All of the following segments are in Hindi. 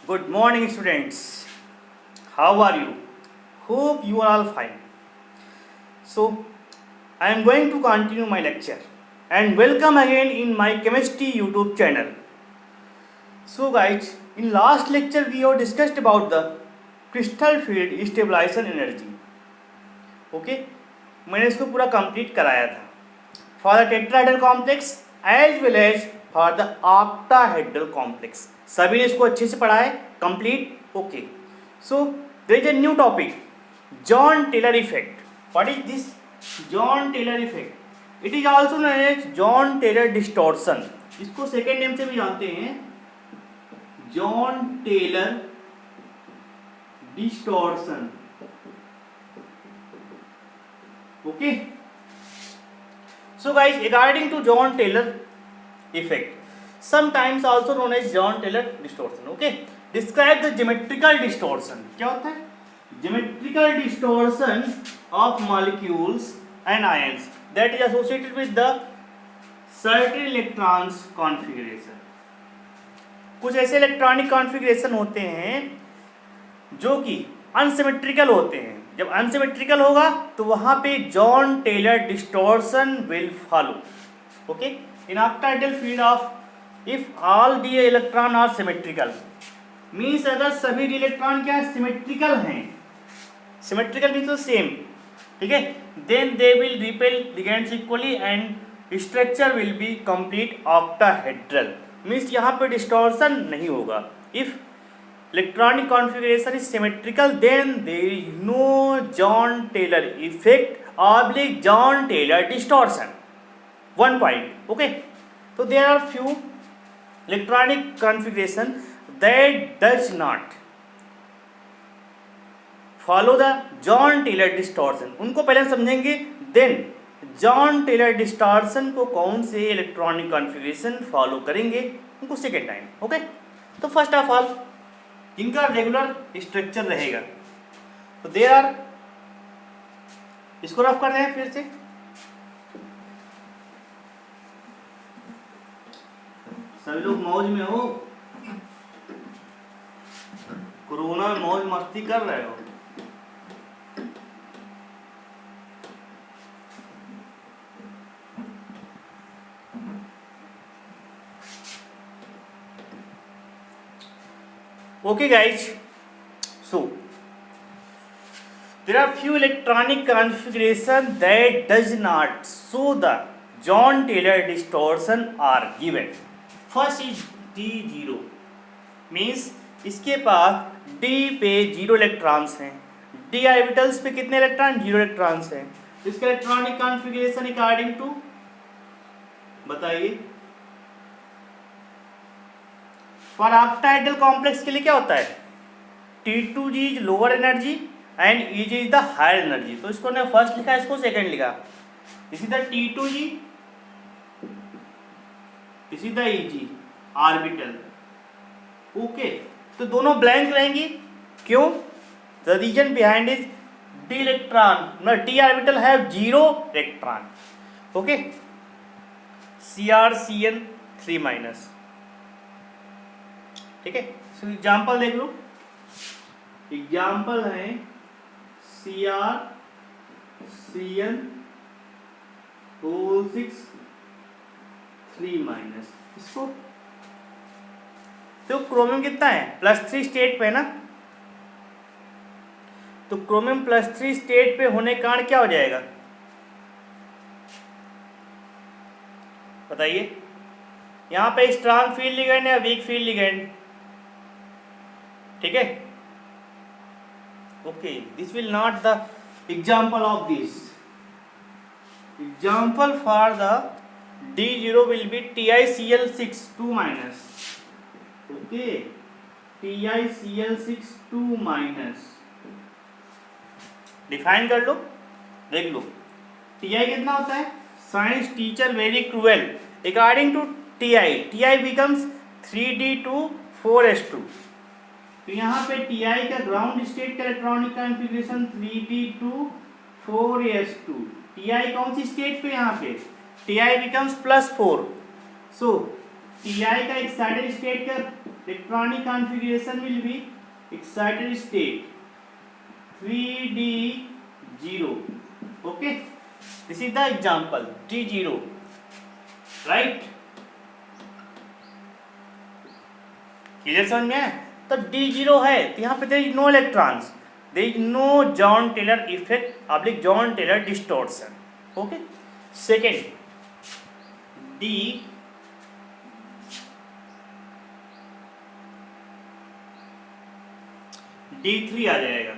Good morning, students. How are you? Hope you are all fine. So, I am going to continue my lecture and welcome again in my chemistry YouTube channel. So, guys, in last lecture we have discussed about the crystal field stabilization energy. Okay, मैंने इसको पूरा कंप्लीट कराया था for the tetrahedral complex as well as for the octahedral complex. सभी ने इसको अच्छे से पढ़ा है complete. Okay, so there is a new topic, John Taylor effect. What is this John Taylor effect? It is also known as John Taylor distortion. इसको सेकेंड नेम से भी जानते हैं, John Taylor distortion. Okay, so guys, regarding to John Taylor effect, sometimes also known as John Taylor distortion. Okay, describe the geometrical distortion. क्या होता है? Geometrical distortion of molecules and ions that is associated with the certain electrons configuration. कुछ ऐसे इलेक्ट्रॉनिक कॉन्फ़िगरेशन होते हैं जो कि अनसिमेट्रिकल होते हैं. जब अनसिमेट्रिकल होगा तो वहां पे John Taylor distortion will follow. Okay, in octahedral field of if all d electron are symmetrical, means अगर सभी डी इलेक्ट्रॉन क्या सिमेट्रिकल हैं, सिमेट्रिकल मीन्स तो सेम, ठीक है, then they will repel ligands equally and structure will be complete octahedral. Means यहाँ पे डिस्टॉर्शन नहीं होगा. If electronic configuration is symmetrical, then there is no John Taylor effect oblique John Taylor distortion. One point. Okay, so there are few electronic configuration that does not follow the John Taylor distortion. उनको पहले हम समझेंगे, then John Taylor distortion को कौन से electronic configuration follow करेंगे उनको सेकेंड टाइम. ओके, तो फर्स्ट ऑफ ऑल इनका रेगुलर स्ट्रक्चर रहेगा. तो देयर आर, इसको रफ कर रहे हैं फिर से. सभी लोग मौज में हो, कोरोना में मौज मस्ती कर रहे हो. Okay guys, so there are few electronic configuration that does not show the John Taylor distortion are given. First is D0, means इसके पास D पे 0 इलेक्ट्रॉन्स हैं, D ऑर्बिटल्स पे कितने इलेक्ट्रॉन? 0 इलेक्ट्रॉन्स हैं. इसका इलेक्ट्रॉनिक कॉन्फ़िगरेशन अकॉर्डिंग टू बताइए. फॉर ऑक्टाहेड्रल कॉम्प्लेक्स के लिए क्या होता है? T2G is lower energy and EG is the higher energy. तो इसको ने फर्स्ट लिखा, इसको सेकंड लिखा. This is the T2G, this is the EG orbital. Okay, तो दोनों ब्लैंक रहेंगी. क्यों? The reason behind is D electron, न D orbital have 0 electron. Okay, CrCn3 minus. ठीक है, सो एग्जाम्पल देख लो. एग्जाम्पल है CrCn6 3 माइनस. इसको तो क्रोमियम कितना है? +3 स्टेट पे ना. तो क्रोमियम +3 स्टेट पे होने के कारण क्या हो जाएगा बताइए? यहाँ पे स्ट्रांग फील्ड लिगेंड या वीक फील्ड लिगेंड? ठीक है. Okay, this will not the example of this. Example for the D0 will be TiCl6 2 minus. Okay, TiCl6 2 minus define कर लो, देख लो. Ti कितना होता है? Science teacher very cruel. According to Ti becomes 3d2 4s2. तो यहाँ पे Ti का ग्राउंड स्टेट का electronic configuration 3d2 4s2. Ti कौन सी स्टेट पे? यहाँ पे Ti बिकम्स +4. सो Ti का एक्साइटेड स्टेट का electronic configuration will be excited state 3d0. Okay, this is the example d0, right? Clear समझ में है? तो d0 है तो यहाँ पे there is no electrons, there is no John Taylor effect oblique John Taylor distortion. Okay, second D3 आ जाएगा.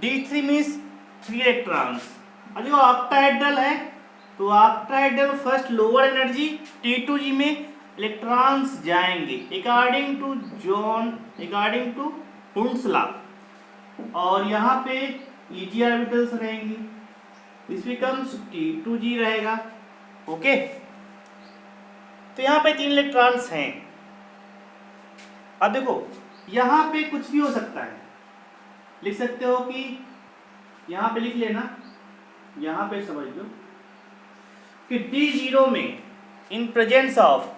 D3 means 3 electrons. और जो ऑक्टाहेड्रल है तो octahedral first lower energy T2G में इलेक्ट्रॉन्स जाएंगे अकॉर्डिंग टू हुंड्स लॉ, और यहाँ पे Eg ऑर्बिटल्स रहेंगी. दिस बिकम्स T2G रहेगा. ओके, तो यहाँ पे 3 इलेक्ट्रॉन्स हैं. अब देखो यहाँ पे कुछ भी हो सकता है, लिख सकते हो कि यहाँ पे लिख लेना, यहाँ पे समझ लो कि D0 में इन प्रेजेंस ऑफ,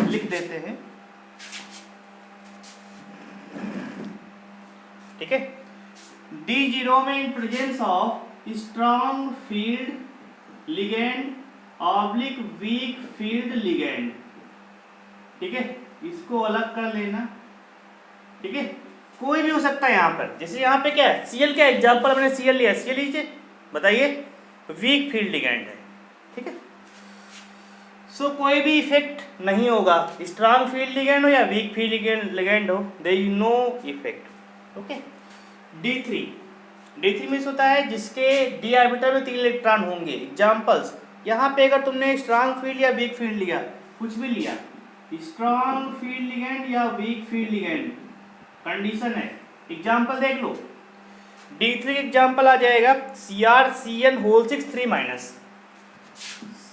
लिख देते हैं, ठीक है, D0 में इन presence of strong field ligand oblique weak field ligand. ठीक है, इसको अलग कर लेना. ठीक है, कोई भी हो सकता है यहाँ पर. जैसे यहाँ पे क्या है, Cl का एग्जाम्पल मैंने Cl लिया, Cl लीजिए, बताइए, वीक फील्ड लिगेंड है. ठीक है, सो कोई भी इफेक्ट नहीं होगा, स्ट्रांग फील्ड लिगेंड हो या वीक फील्ड लिगेंड हो, there is no effect. Okay, D3 means होता है जिसके d ऑर्बिटल में 3 इलेक्ट्रॉन होंगे. एग्जाम्पल्स, यहाँ पे अगर तुमने स्ट्रांग फील्ड या वीक फील्ड लिया, कुछ भी लिया, स्ट्रांग फील्ड लिगेंड या वीक फील्ड लिगेंड, कंडीशन है. एग्जाम्पल देख लो, D3 एग्जाम्पल आ जाएगा CrCn whole 6 3 minus,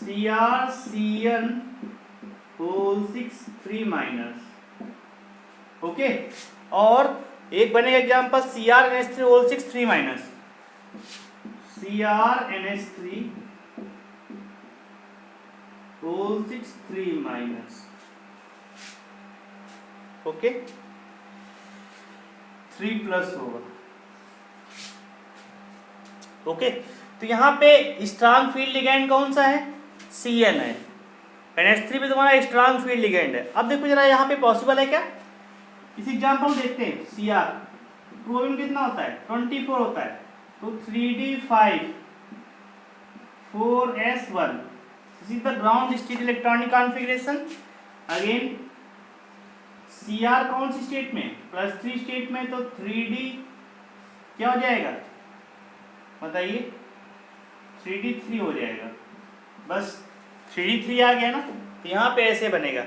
CrCn whole 6 3 minus. Okay, और एक बनेगा example CrNH3 whole 6 3 minus, CrNH3 whole 6 3 minus. Okay, 3 plus होगा. ओके, तो यहाँ पे स्ट्रांग फील्ड लिगेंड कौन सा है, Cn है. NH3 भी तुम्हारा स्ट्रांग फील्ड लिगेंड है. अब देखो जरा यहाँ पे पॉसिबल है क्या, इस एग्जाम्पल देखते हैं. Cr प्रोबिन कितना होता है, 24 होता है, तो 3d5 4s1, this is the ground state electronic configuration. Again Cr कौन सी स्टेट में, +3 स्टेट में, तो 3d क्या हो जाएगा, बताइए, 3d3 हो जाएगा. बस 3d3 आ गया ना, तो यहाँ पे ऐसे बनेगा.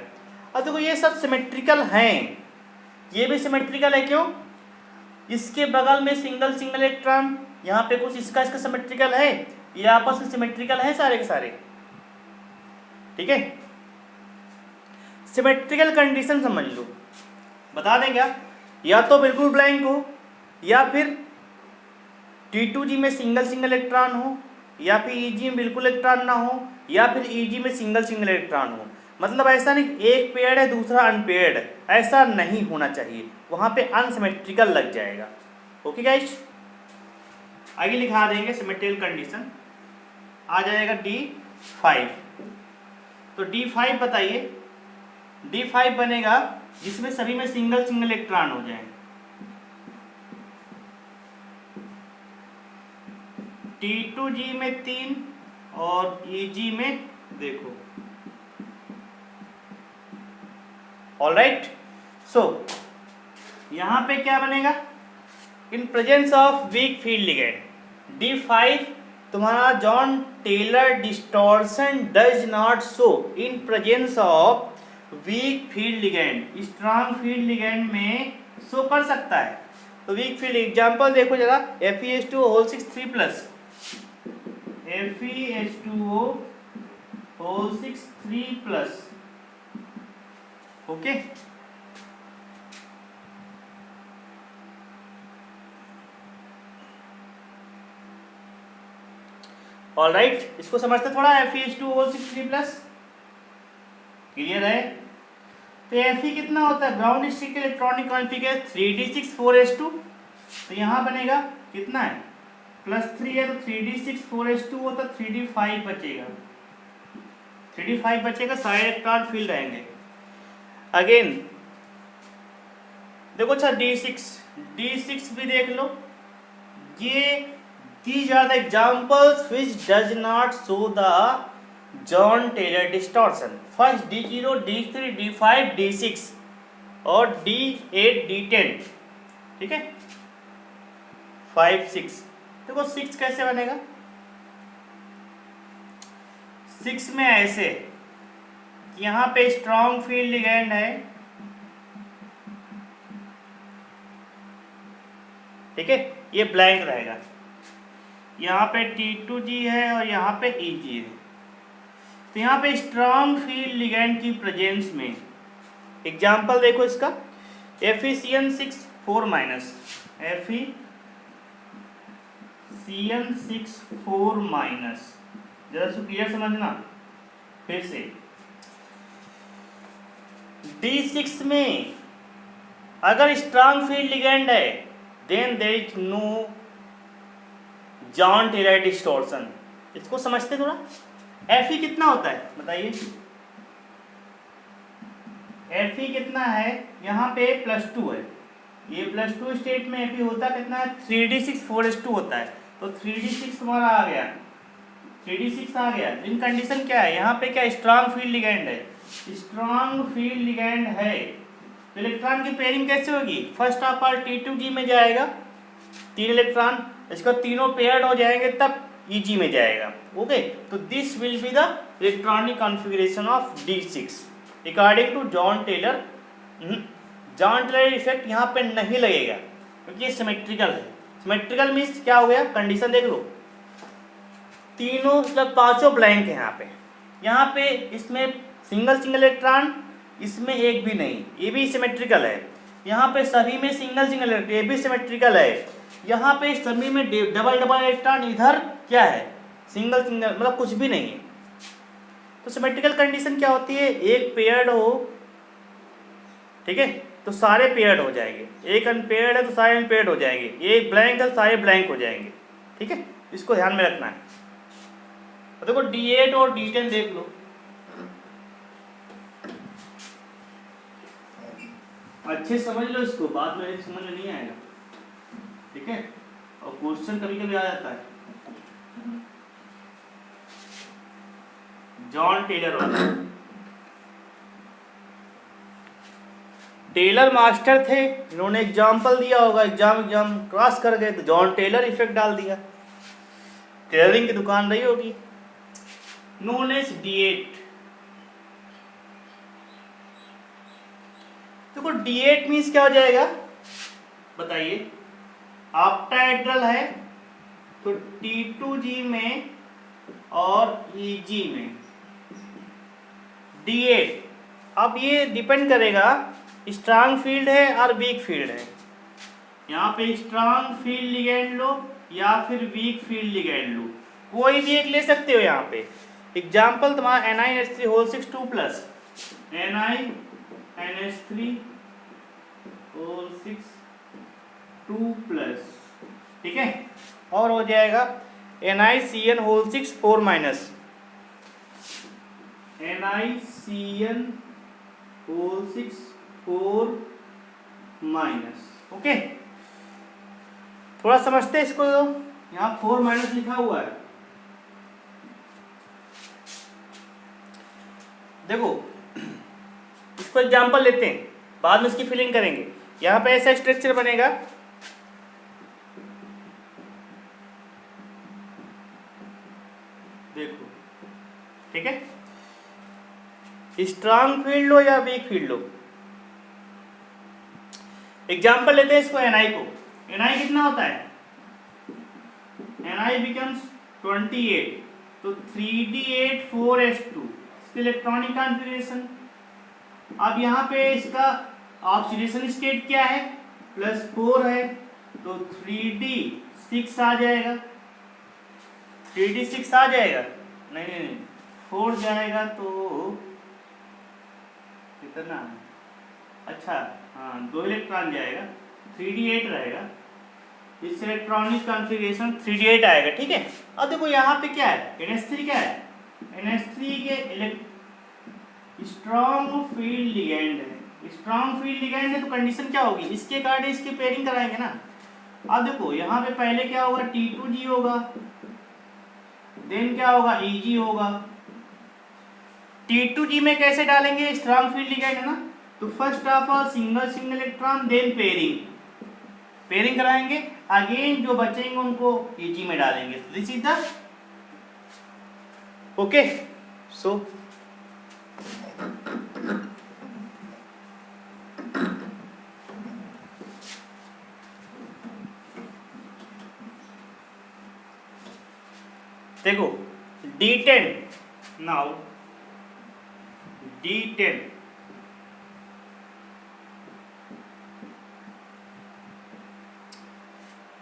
अब देखो ये सब सिमेट्रिकल हैं, ये भी सिमेट्रिकल है. क्यों, इसके बगल में सिंगल इलेक्ट्रॉन, यहाँ पे कुछ इसका सिमेट्रिकल है, ये आपस में सिमेट्रिकल है सारे के सारे. ठीक है, सिमेट्रिकल कंडीशन समझ लो, बता दें क्या, या तो बिल्कुल ब्लैंक हो, या फिर T2G में सिंगल इलेक्ट्रॉन हो, या फिर Eg में बिल्कुल इलेक्ट्रॉन ना हो, या फिर Eg में सिंगल इलेक्ट्रॉन हो. मतलब ऐसा नहीं एक पेयर है दूसरा अनपेयर्ड है, ऐसा नहीं होना चाहिए, वहाँ पे अनसिमेट्रिकल लग जाएगा. ओके गाइस, आगे लिखा देंगे सिमेट्रिकल कंडीशन. आ जाएगा D5. तो D5 बताइए, D5 बनेगा जिसमें सभी में सिंगल इलेक्ट्रॉन हो जाए. T2G में 3 और Eg में देखो. ऑलराइट, सो यहाँ पे क्या बनेगा, in presence of weak field ligand D5 तुम्हारा John Taylor distortion does not show in presence of weak field ligand. Strong field ligand में शो कर सकता है. तो वीक फील्ड एग्जांपल देखो जरा, FeH2O whole 6 3 plus, FeH2O whole 6 3 plus. Okay, alright, इसको समझते थोड़ा. FeH2O होल 6 3 प्लस, क्लियर है. तो Fe कितना होता है, ग्राउंड स्टेट का इलेक्ट्रॉनिक कॉन्फिगरेशन 3d6 4s2, तो यहाँ बनेगा कितना है +3 है, तो 3d6 4s2 होता 3d5 बचेगा, 3d5 बचेगा, सारे इलेक्ट्रॉन फील्ड रहेंगे। अगेन देखो अच्छा d6 भी देख लो, ये these are the examples which does not show the John Taylor distortion. First d0, d3, d5, d6 और d8, d10, ठीक है 5 6। देखो 6 कैसे बनेगा, 6 में ऐसे यहाँ पे स्ट्रॉन्ग फील्ड लिगेंड है, ठीक है, ये ब्लैंक रहेगा, यहाँ पे T2G है और यहाँ पे EG है, तो यहाँ पे स्ट्रॉन्ग फील्ड लिगेंड की प्रेजेंस में एग्जाम्पल देखो इसका, FeCN6 4-, FeCN6 4-, जरा सो क्लियर समझना फिर से। D6 में अगर स्ट्रॉन्ग फील्ड लिगेंड है then there is no John Taylor distortion. इसको समझते थोड़ा। Fe कितना होता है बताइए, Fe कितना है, यहाँ पे +2 है, ये +2 स्टेट में Fe होता कितना है 3d6 4s2 होता है, तो 3d6 तुम्हारा आ गया, 3d6 आ गया। इन कंडीशन क्या है, यहाँ पे क्या स्ट्रॉन्ग फील्ड लिगेंड है, स्ट्रॉन्ग फील्ड लिगेंड है, तो इलेक्ट्रॉन की पेयरिंग कैसे होगी, फर्स्ट ऑफ ऑल T2G में जाएगा 3 इलेक्ट्रॉन, इसका तीनों पेयर्ड हो जाएंगे तब EG में जाएगा, ओके। तो this will be the electronic configuration of D6 according to John Taylor. John Taylor effect यहाँ पे नहीं लगेगा क्योंकि ये सिमेट्रिकल है। सिमेट्रिकल मीन्स क्या हो गया, कंडीशन देख लो, तीनों मतलब 5 ब्लैंक है यहाँ पे इसमें सिंगल इलेक्ट्रॉन, इसमें एक भी नहीं, ये भी सिमेट्रिकल है। यहाँ पे सभी में सिंगल इलेक्ट्रॉन, ये भी सिमेट्रिकल है। यहाँ पे सभी में डबल इलेक्ट्रॉन, इधर क्या है सिंगल मतलब कुछ भी नहीं है। तो सिमेट्रिकल कंडीशन क्या होती है, एक पेयर्ड हो, ठीक है, तो सारे पेयर्ड हो जाएंगे, एक अनपेयर्ड है तो सारे अनपेयर्ड हो जाएंगे, एक ब्लैंक है तो सारे ब्लैंक हो जाएंगे, ठीक है, इसको ध्यान में रखना है। तो देखो D8 और D10 देख लो, अच्छे समझ लो इसको, बाद में समझ में नहीं आएगा, ठीक है, और क्वेश्चन कभी कभी आ जाता है। जॉन टेलर वाला, टेलर मास्टर थे, इन्होंने एग्जाम्पल दिया होगा, एग्जाम क्रॉस कर गए तो जॉन टेलर इफेक्ट डाल दिया, टेलरिंग की दुकान रही होगी। Known as D8। देखो D8 मीन्स क्या हो जाएगा बताइए, ऑक्टाहेड्रल है तो T2G में और EG में D8। अब ये डिपेंड करेगा स्ट्रांग फील्ड है और वीक फील्ड है, यहाँ पे स्ट्रांग फील्ड लिगेंड लो या फिर वीक फील्ड लिगेंड लो, कोई भी एक ले सकते हो। यहाँ पे एग्जाम्पल तुम्हारा NiNH3 2+, NiNH3 2+, ठीक है, और हो जाएगा NiCN6 4-, NiCN6 4-, ओके। थोड़ा समझते हैं इसको, यहाँ 4- लिखा हुआ है, देखो इसको एग्जाम्पल लेते हैं, बाद में इसकी फिलिंग करेंगे। यहाँ पे ऐसा स्ट्रक्चर बनेगा, देखो ठीक है, स्ट्रांग फील्ड लो या वीक फील्ड लो। एग्जाम्पल लेते हैं इसको Ni को, Ni कितना होता है, Ni बिकम्स 28, तो 3d8 4s2 इलेक्ट्रॉनिक कॉन्फ़िगरेशन। अब यहाँ पे इसका ऑक्सीडेशन स्टेट क्या है, +4 है, तो 3d6 आ जाएगा, 3d6 आ जाएगा, नहीं 4 जाएगा तो कितना अच्छा हाँ 2 इलेक्ट्रॉन जाएगा, 3d8 रहेगा, इस इलेक्ट्रॉनिक कॉन्फ़िगरेशन 3d8 आएगा। ठीक है, अब देखो यहाँ पे क्या है, NH3 क्या है, NH3 के स्ट्रॉन्ग फील्ड लिगेंड है। स्ट्रॉन्ग फील्ड लिगेंड है तो कंडीशन क्या होगी, इसके कार्ड इसकी पेयरिंग कराएंगे ना। अब देखो यहाँ पे पहले क्या होगा, T2G होगा, देन क्या होगा, EG होगा। T2G में कैसे डालेंगे, स्ट्रॉन्ग फील्ड लिगेंड है ना, तो first of all single single electron, then pairing कराएंगे, अगेन जो बचेंगे उनको EG में डालेंगे। This is the okay. So देखो D10 नाउ D10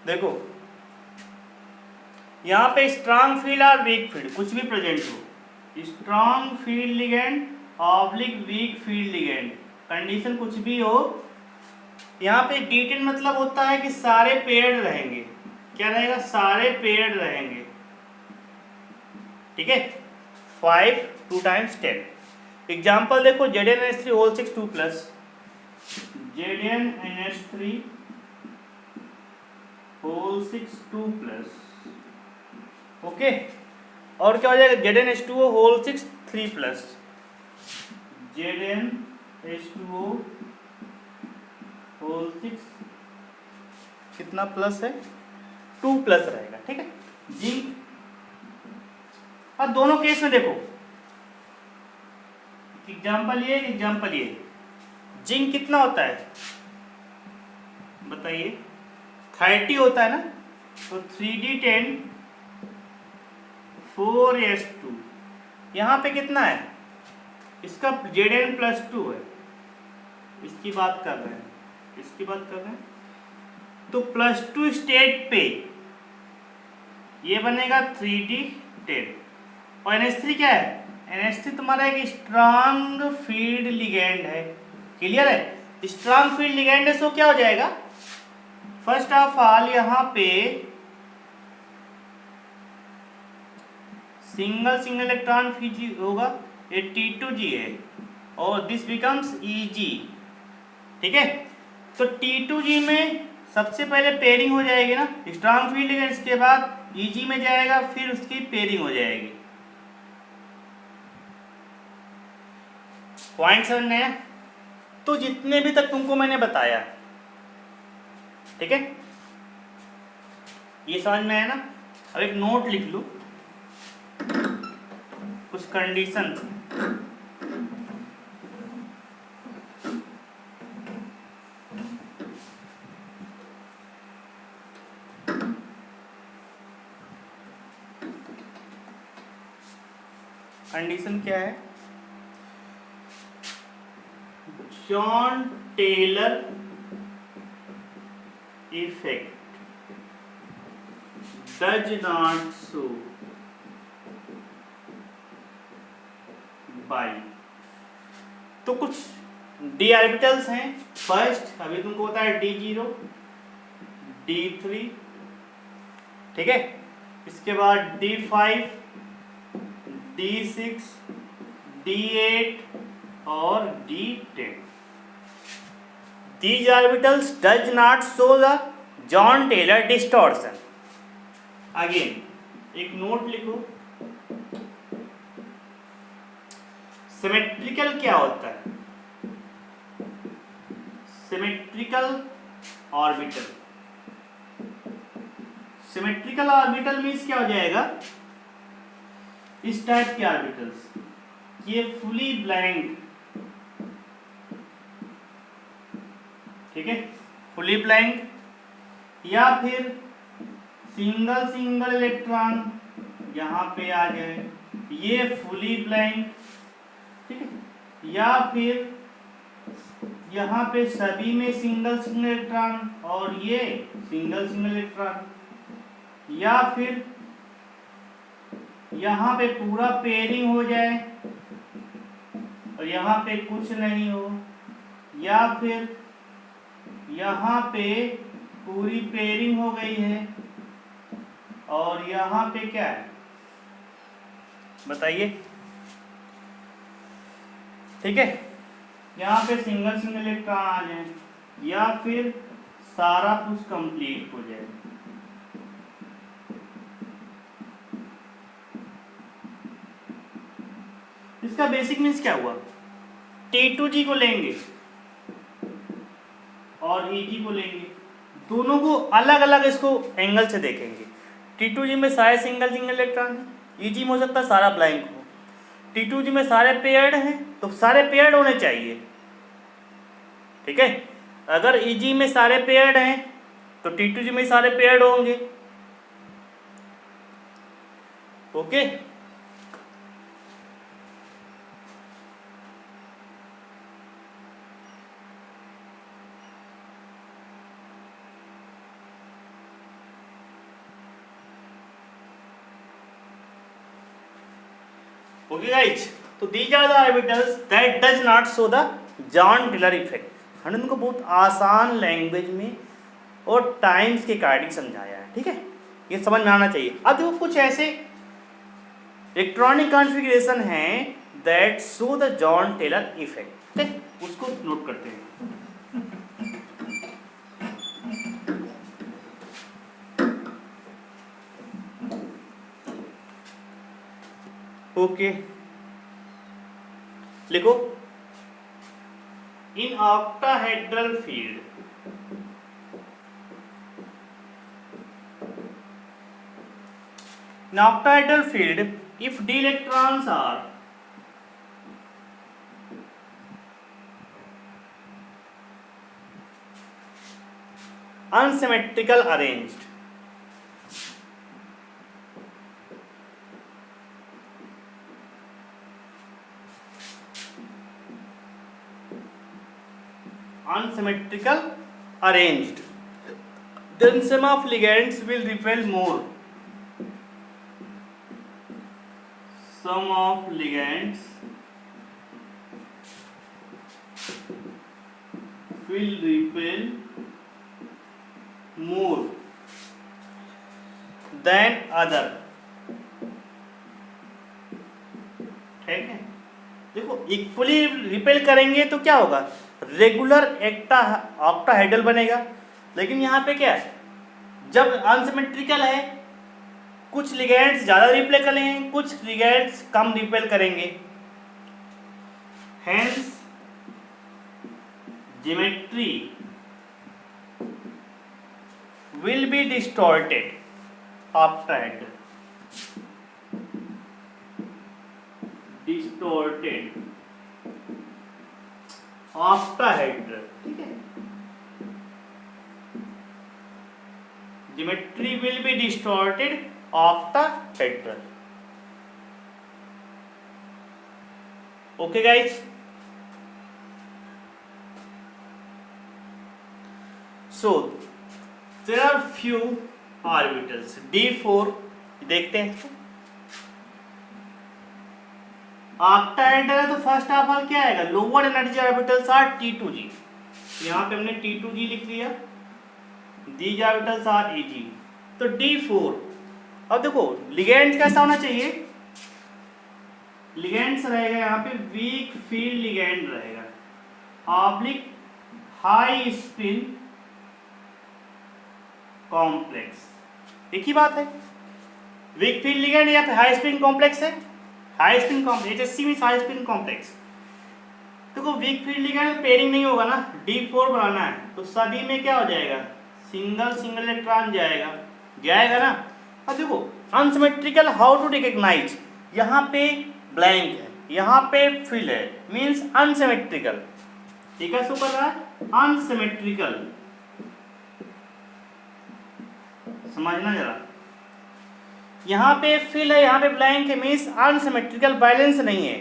देखो यहाँ पे स्ट्रांग फील्ड और वीक फील्ड कुछ भी प्रेजेंट हो, strong field ligand oblique weak field ligand, condition कुछ भी हो, यहाँ पे D10 मतलब होता है कि सारे पेयर्ड रहेंगे। क्या रहेगा, सारे पेयर्ड रहेंगे। ठीक है, 5 2 times 10। एग्जाम्पल देखो ZnNH3 whole 6 2 plus, ZnNH3 whole 6 2 plus. Okay, और क्या हो जाएगा, ZnH2O whole 6 3 plus, ZnH2O whole 6 कितना प्लस है, 2 प्लस रहेगा। ठीक है, जिंक। अब दोनों केस में देखो, एग्जाम्पल ये, जिंक कितना होता है बताइए, 30 होता है ना, तो 3d10 4s2, यहाँ पे कितना है, इसका Zn+2 है, इसकी बात कर रहे हैं, तो +2 स्टेट पे ये बनेगा 3d10। और NH3 क्या है, NH3 तुम्हारा एक स्ट्रांग फील्ड लिगेंड है। क्लियर है, स्ट्रांग फील्ड लिगेंड है, सो क्या हो जाएगा, फर्स्ट ऑफ ऑल यहाँ पे सिंगल इलेक्ट्रॉन फीजी होगा, ये T2G है, और दिस बिकम्स EG। ठीक है, तो T2G में सबसे पहले पेयरिंग हो जाएगी ना, स्ट्रांग फील्ड लिगेंड, इसके बाद EG में जाएगा, फिर उसकी पेयरिंग हो जाएगी। पॉइंट समझ में है, तो जितने भी तक तुमको मैंने बताया, ठीक है, ये समझ में आया ना। अब एक नोट लिख लो, कुछ कंडीशन, कंडीशन क्या है, John Taylor effect does not show by, तो कुछ d ऑर्बिटल्स हैं। फर्स्ट अभी तुमको होता है D0 D3, ठीक है, इसके बाद D5 D6 D8 और D10। These orbitals does not show the John Taylor distortion। Again एक नोट लिखो, सिमेट्रिकल क्या होता है, symmetrical orbital, symmetrical orbital means क्या हो जाएगा, इस टाइप के ऑर्बिटल्स, ये फुली ब्लैंक, ठीक है, फुली ब्लैंक, या फिर सिंगल इलेक्ट्रॉन यहाँ पे आ जाए, ये फुली ब्लैंक, ठीक है, या फिर यहाँ पे सभी में सिंगल इलेक्ट्रॉन और ये सिंगल इलेक्ट्रॉन, या फिर यहाँ पे पूरा पेयरिंग हो जाए और यहाँ पे कुछ नहीं हो, या फिर यहाँ पे पूरी पेयरिंग हो गई है और यहाँ पे क्या है बताइए। ठीक है, यहाँ पे सिंगल सिंगल इलेक्ट्रॉन आ जाए या फिर सारा कुछ कंप्लीट हो जाए। इसका बेसिक मीन्स क्या हुआ, T2G को लेंगे और EG को लेंगे, दोनों को अलग अलग इसको एंगल से देखेंगे। T2G में सारे सिंगल सिंगल इलेक्ट्रॉन है, EG में हो सकता है सारा ब्लैंक हो। T2G में सारे पेयर्ड हैं तो सारे पेयर्ड होने चाहिए। ठीक है, अगर EG में सारे पेयर्ड हैं तो T2G में सारे पेयर्ड होंगे। ओके, okay guys, तो these are the orbitals that does not show the John-Taylor effect. हमने उनको बहुत आसान लैंग्वेज में और टाइम्स के अकॉर्डिंग समझाया है। ठीक है, ये समझ में आना चाहिए। अब देखो कुछ ऐसे इलेक्ट्रॉनिक कॉन्फ़िगरेशन हैं that show the John-Taylor effect. ठीक है, उसको नोट करते हैं। ओके, लिखो इन octahedral field in octahedral field if d electrons are unsymmetrical arranged, then sum of ligands will repel more. Sum of ligands will repel more than other. ठीक है, देखो इक्वली रिपेल करेंगे तो क्या होगा, रेगुलर ऑक्टाहेड्रल बनेगा। लेकिन यहाँ पे क्या है, जब अनसिमेट्रिकल है कुछ लिगेंड्स ज़्यादा रिपेल करेंगे, कुछ लिगेंड्स कम रिपेल करेंगे। Hence geometry will be distorted octahedral, distorted octahedral. ठीक है, geometry will be distorted octahedral. Okay guys, so there are few orbitals d4, देखते हैं इसको। ऑक्टाहेड्रल है तो फर्स्ट ऑफ ऑल क्या आएगा, lower energy orbitals are T2G। यहाँ पे हमने T2G लिख लिया, दीज ऑर्बिटल्स आर EG, तो D4। अब देखो लिगेंड्स कैसा होना चाहिए, लिगेंड्स रहेगा यहाँ पे वीक फील्ड लिगेंड रहेगा, ऑब्लिक हाई स्पिन कॉम्प्लेक्स। एक ही बात है, वीक फील्ड लिगेंड या फिर हाई स्पिन कॉम्प्लेक्स है, high spin complex, HSC means high spin complex. देखो वीक फील्ड लिगेंड पेयरिंग नहीं होगा ना, D4 बनाना है तो सभी में क्या हो जाएगा, सिंगल सिंगल इलेक्ट्रॉन जाएगा ना। अब देखो अनसिमेट्रिकल हाउ टू रिकॉग्नाइज, यहाँ पे ब्लैंक है, यहाँ पे फिल है, मींस अनसिमेट्रिकल। ठीक है, सो कर रहा है अनसिमेट्रिकल, समझना जरा। यहाँ पे फिल है, यहाँ पे ब्लैंक है, मींस अनसिमेट्रिकल, बैलेंस नहीं है।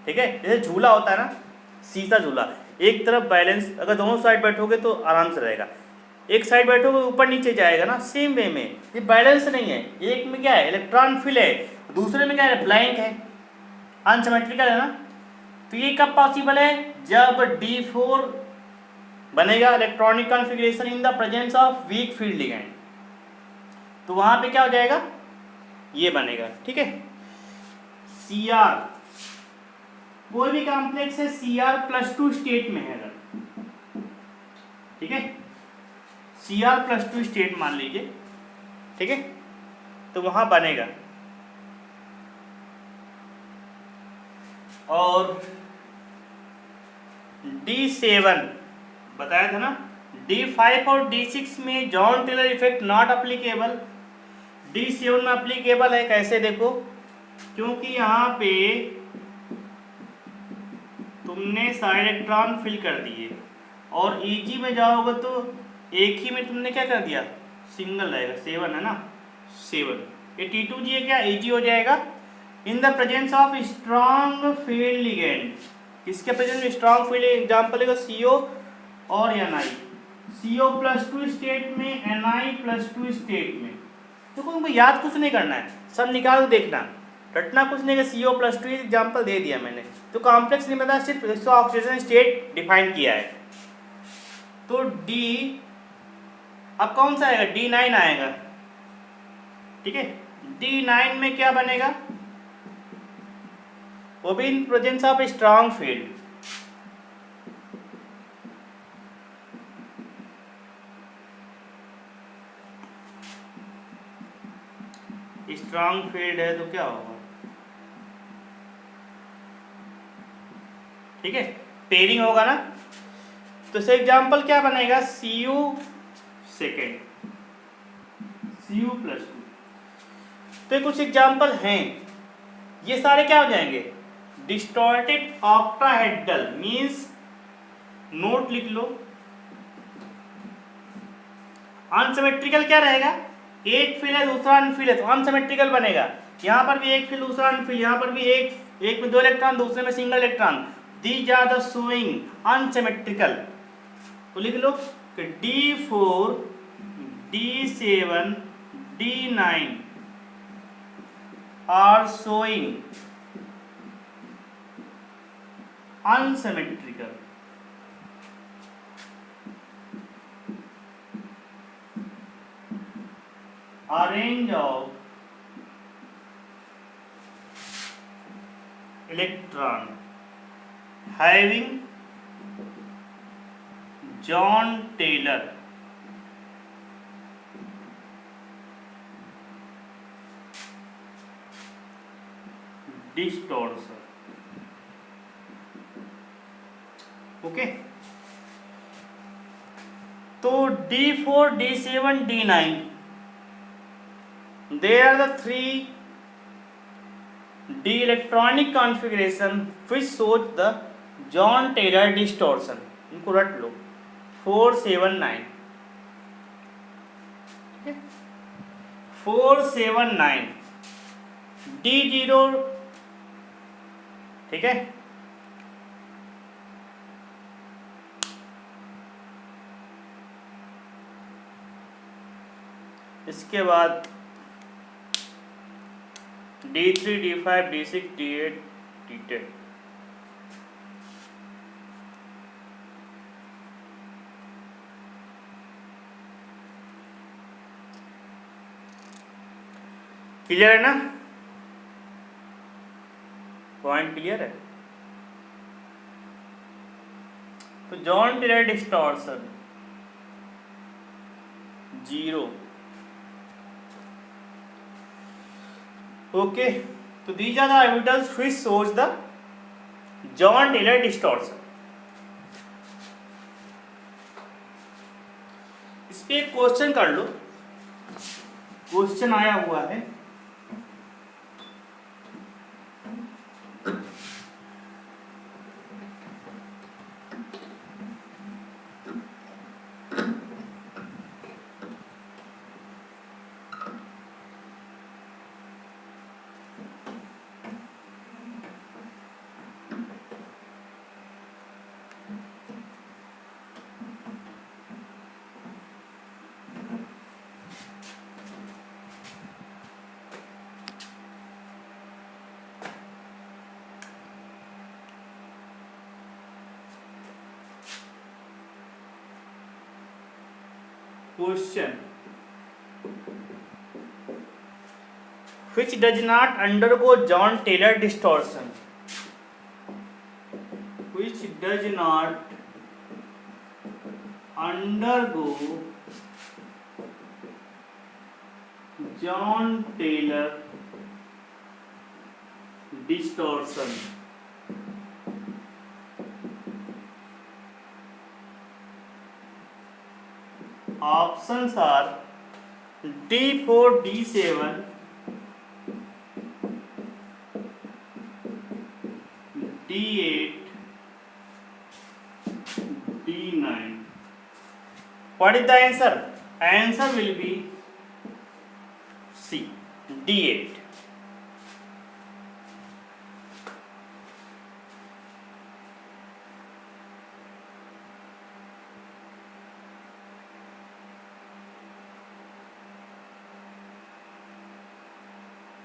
ठीक है, जैसे झूला होता है ना, सीधा झूला, एक तरफ बैलेंस, अगर दोनों साइड बैठोगे तो आराम से रहेगा, एक साइड बैठोगे ऊपर नीचे जाएगा ना। सेम वे में ये बैलेंस नहीं है, एक में क्या है इलेक्ट्रॉन फिल है, दूसरे में क्या है ब्लैंक है, अनसिमेट्रिकल है ना। तो ये कब पॉसिबल है, जब D4 बनेगा electronic configuration in the presence of weak field ligand, तो वहां पे क्या हो जाएगा, ये बनेगा। ठीक है, Cr, कोई भी कॉम्प्लेक्स है Cr+2 स्टेट में है अगर, ठीक है, Cr+2 स्टेट मान लीजिए, ठीक है, तो वहां बनेगा। और D7 बताया था ना, D5 और D6 में John Taylor effect not applicable, D7 में अप्लीकेबल है। कैसे देखो, क्योंकि यहाँ पे तुमने सारे इलेक्ट्रॉन फिल कर दिए, और Eg में जाओगे तो एक ही में तुमने क्या कर दिया, सिंगल रहेगा, 7 है ना, 7, ये T2G है क्या, Eg हो जाएगा। In the presence of strong field ligand, इसके प्रेजेंस में स्ट्रॉन्ग फील्ड एग्जाम्पल है CO और Ni, CO+2 स्टेट में, Ni+2 स्टेट में। तो तुमको याद कुछ नहीं करना है, सब निकाल के देखना, रटना कुछ नहीं है। CO+2 एग्जाम्पल दे दिया मैंने, तो कॉम्प्लेक्स नहीं बता, सिर्फ इसका ऑक्सीजन स्टेट डिफाइन किया है। तो D अब कौन सा आएगा, D9 आएगा, ठीक है। D9 में क्या बनेगा, वो भी इन presence of strong field, strong field है तो क्या होगा, ठीक है, पेयरिंग होगा ना। तो से एग्जाम्पल क्या बनेगा, Cu सेकेंड, Cu+2। तो कुछ एग्जाम्पल हैं, ये सारे क्या हो जाएंगे, डिस्टॉर्टेड ऑक्टाहेड्रल, मीन्स नोट लिख लो, अनसिमेट्रिकल क्या रहेगा, एक फील है दूसरा अनफील है तो अनसिमेट्रिकल बनेगा। यहाँ पर भी एक फील दूसरा अनफील, यहाँ पर भी एक में 2 इलेक्ट्रॉन दूसरे में single electron, these are the showing unsymmetrical. तो लिख लो कि D4, D7, D9 are showing unsymmetrical, arrange of electron having John Taylor distortion। Okay, तो D4, D7, D9, they are the 3D electronic configuration which shows the John Taylor distortion। इनको रट लो, 4, 7, 9, 4, 7, 9, D0, ठीक है, इसके बाद D3, D5, D6, D8, D10। Clear है ना, पॉइंट क्लियर है। तो जॉन टेलर डिस्टॉर्शन 0, ओके। तो these are the evidence which shows the John Taylor distortion। इस पे एक क्वेश्चन कर लो, क्वेश्चन आया हुआ है, Question: which does not undergo John Taylor distortion? Which does not undergo John Taylor distortion? Options are D4, D7, D8, D9. What is the answer? Answer will be C, D8.